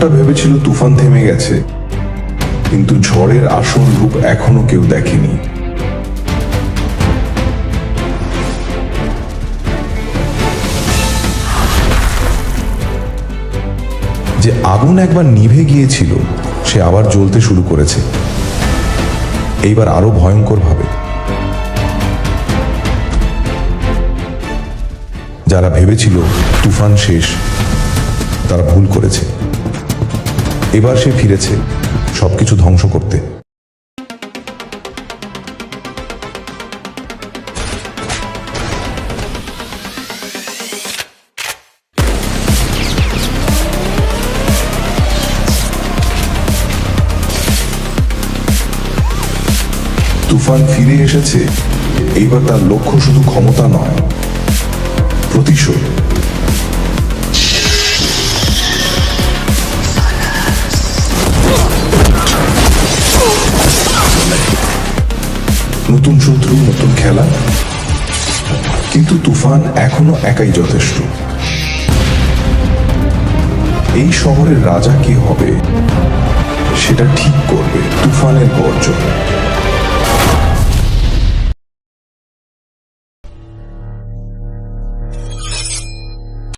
শহরটা ভেবেছিল তুফান থেমে গেছে, কিন্তু ঝড়ের আসল রূপ এখনো কেউ দেখেনি। যে আগুন একবার নিভে গিয়েছিল সে আবার জ্বলতে শুরু করেছে, এইবার আরো ভয়ঙ্কর ভাবে। যারা ভেবেছিল তুফান শেষ তারা ভুল করেছে। এবার সে ফিরেছে সবকিছু ধ্বংস করতে। তুফান ফিরে এসেছে। এইবার তার লক্ষ্য শুধু ক্ষমতা নয়, প্রতিশোধ। নতুন শত্রু, নতুন খেলা, কিন্তু তুফান এখনো একাই যথেষ্ট। এই শহরের রাজা কে হবে সেটা ঠিক করবে তুফানের গর্জন।